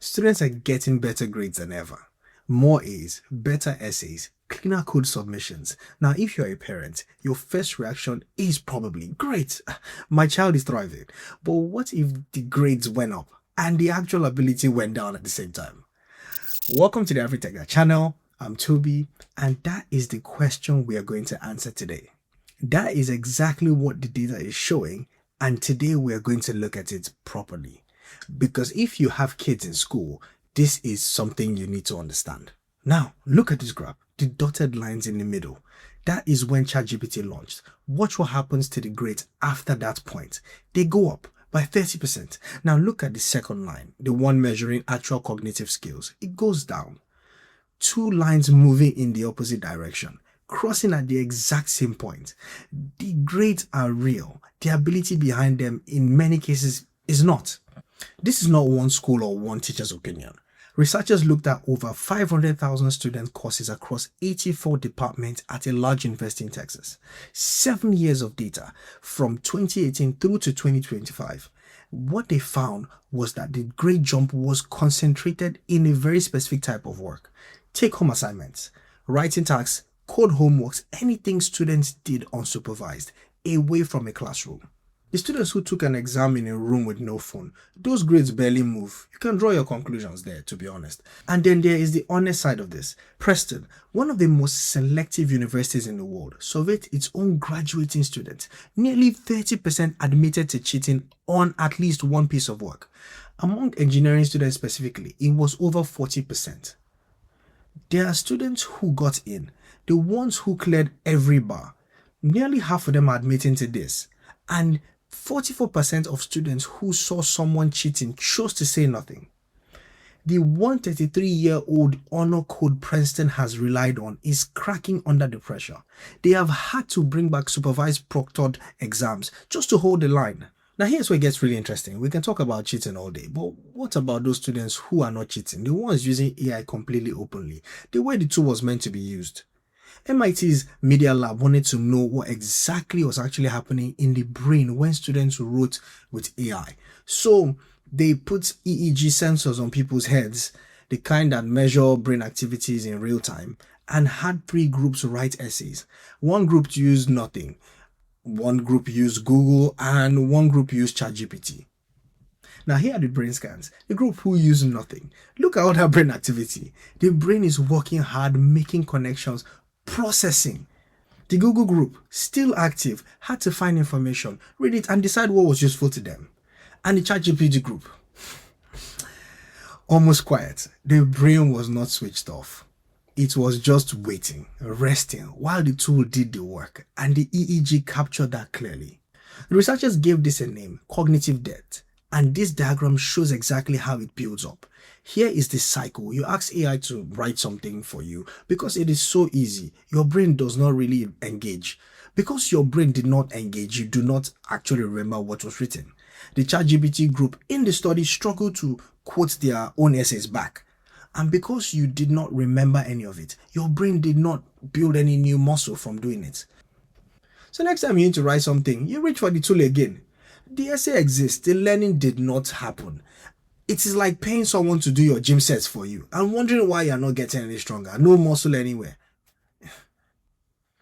Students are getting better grades than ever. More A's, better essays, cleaner code submissions. Now, if you're a parent, your first reaction is probably, great, my child is thriving. But what if the grades went up and the actual ability went down at the same time? Welcome to the AfriTech channel. I'm Toby, and that is the question we are going to answer today. That is exactly what the data is showing, and today we are going to look at it properly. Because if you have kids in school, this is something you need to understand. Now, look at this graph, the dotted lines in the middle. That is when ChatGPT launched. Watch what happens to the grades after that point. They go up by 30%. Now look at the second line, the one measuring actual cognitive skills. It goes down. Two lines moving in the opposite direction, crossing at the exact same point. The grades are real. The ability behind them in many cases is not. This is not one school or one teacher's opinion. Researchers looked at over 500,000 student courses across 84 departments at a large university in Texas. 7 years of data from 2018 through to 2025. What they found was that the grade jump was concentrated in a very specific type of work. Take-home assignments, writing tasks, code homeworks, anything students did unsupervised, away from a classroom. The students who took an exam in a room with no phone, those grades barely move. You can draw your conclusions there, to be honest. And then there is the honest side of this. Princeton, one of the most selective universities in the world, surveyed its own graduating students. Nearly 30% admitted to cheating on at least one piece of work. Among engineering students specifically, it was over 40%. There are students who got in, the ones who cleared every bar. Nearly half of them are admitting to this. And 44% of students who saw someone cheating chose to say nothing. The 133-year-old honor code Princeton has relied on is cracking under the pressure. They have had to bring back supervised proctored exams just to hold the line. Now here's where it gets really interesting. We can talk about cheating all day, but what about those students who are not cheating? The ones using AI completely openly, the way the tool was meant to be used. MIT's Media Lab wanted to know what exactly was actually happening in the brain when students wrote with AI. So they put EEG sensors on people's heads, the kind that measure brain activities in real time, and had 3 groups write essays. One group used nothing, one group used Google, and one group used ChatGPT. Now here are the brain scans. The group who used nothing. Look at all that brain activity. The brain is working hard, making connections, processing. The Google group, still active, had to find information, read it, and decide what was useful to them. And the ChatGPT group, almost quiet. The brain was not switched off. It was just waiting, resting, while the tool did the work, and the EEG captured that clearly. The researchers gave this a name, cognitive debt, and this diagram shows exactly how it builds up. Here is the cycle. You ask AI to write something for you because it is so easy. Your brain does not really engage. Because your brain did not engage, you do not actually remember what was written. The ChatGPT group in the study struggled to quote their own essays back. And because you did not remember any of it, your brain did not build any new muscle from doing it. So next time you need to write something, you reach for the tool again. The essay exists, the learning did not happen. It is like paying someone to do your gym sets for you and wondering why you're not getting any stronger. No muscle anywhere.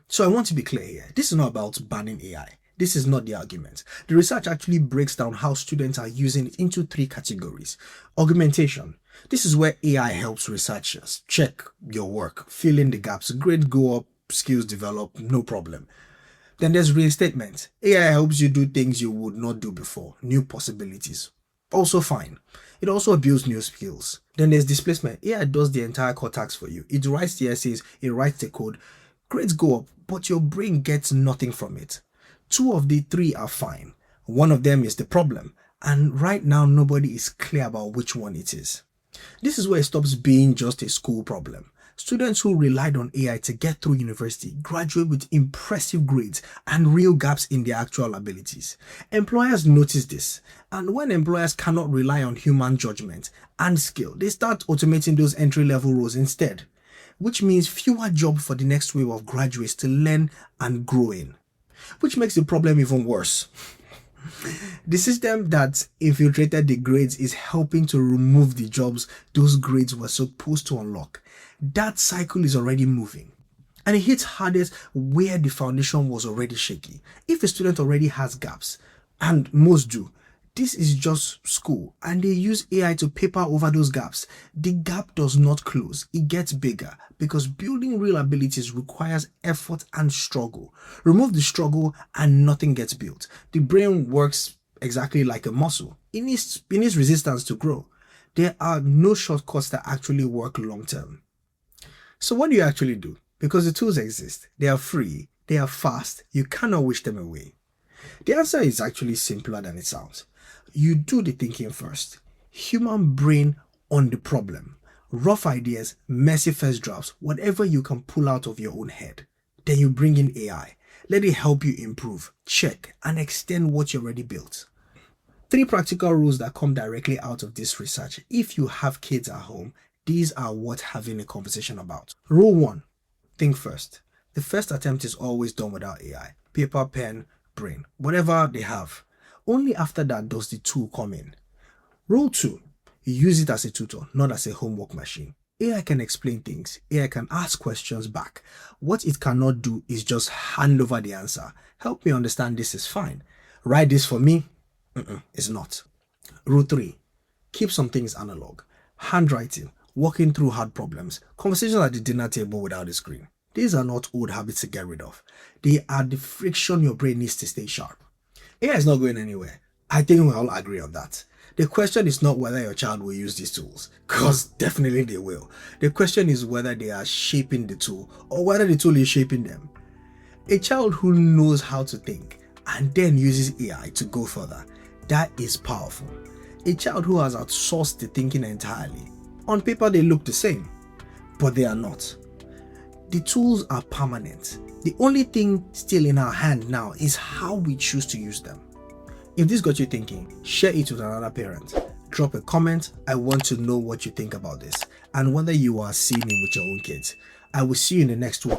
So I want to be clear here. This is not about banning AI. This is not the argument. The research actually breaks down how students are using it into 3 categories. Augmentation. This is where AI helps researchers check your work, fill in the gaps, grades go up, skills develop, no problem. Then there's reinstatement. AI helps you do things you would not do before, new possibilities. Also fine. It also builds new skills. Then there's displacement. AI does the entire cortex for you. It writes the essays, it writes the code. Grades go up, but your brain gets nothing from it. 2 of the 3 are fine. One of them is the problem. And right now, nobody is clear about which one it is. This is where it stops being just a school problem. Students who relied on AI to get through university graduate with impressive grades and real gaps in their actual abilities. Employers notice this, and when employers cannot rely on human judgment and skill, they start automating those entry-level roles instead, which means fewer jobs for the next wave of graduates to learn and grow in, which makes the problem even worse. The system that infiltrated the grades is helping to remove the jobs those grades were supposed to unlock. That cycle is already moving. And it hits hardest where the foundation was already shaky. If a student already has gaps, and most do, this is just school and they use AI to paper over those gaps. The gap does not close, it gets bigger because building real abilities requires effort and struggle. Remove the struggle and nothing gets built. The brain works exactly like a muscle. It needs resistance to grow. There are no shortcuts that actually work long term. So what do you actually do? Because the tools exist, they are free, they are fast, you cannot wish them away. The answer is actually simpler than it sounds. You do the thinking first. Human brain on the problem. Rough ideas, messy first drafts, whatever you can pull out of your own head. Then you bring in AI. Let it help you improve, check, and extend what you already built. 3 practical rules that come directly out of this research. If you have kids at home, these are worth having a conversation about. Rule 1. Think first. The first attempt is always done without AI. Paper, pen, brain, whatever they have. Only after that does the tool come in. Rule 2. Use it as a tutor, not as a homework machine. AI can explain things. AI can ask questions back. What it cannot do is just hand over the answer. Help me understand this is fine. Write this for me? It's not. Rule 3. Keep some things analog. Handwriting, walking through hard problems, conversations at the dinner table without a screen. These are not old habits to get rid of. They are the friction your brain needs to stay sharp. AI is not going anywhere. I think we all agree on that. The question is not whether your child will use these tools, because definitely they will. The question is whether they are shaping the tool or whether the tool is shaping them. A child who knows how to think and then uses AI to go further, that is powerful. A child who has outsourced the thinking entirely. On paper they look the same, but they are not. The tools are permanent. The only thing still in our hand now is how we choose to use them. If this got you thinking, share it with another parent. Drop a comment. I want to know what you think about this and whether you are seeing it with your own kids. I will see you in the next one.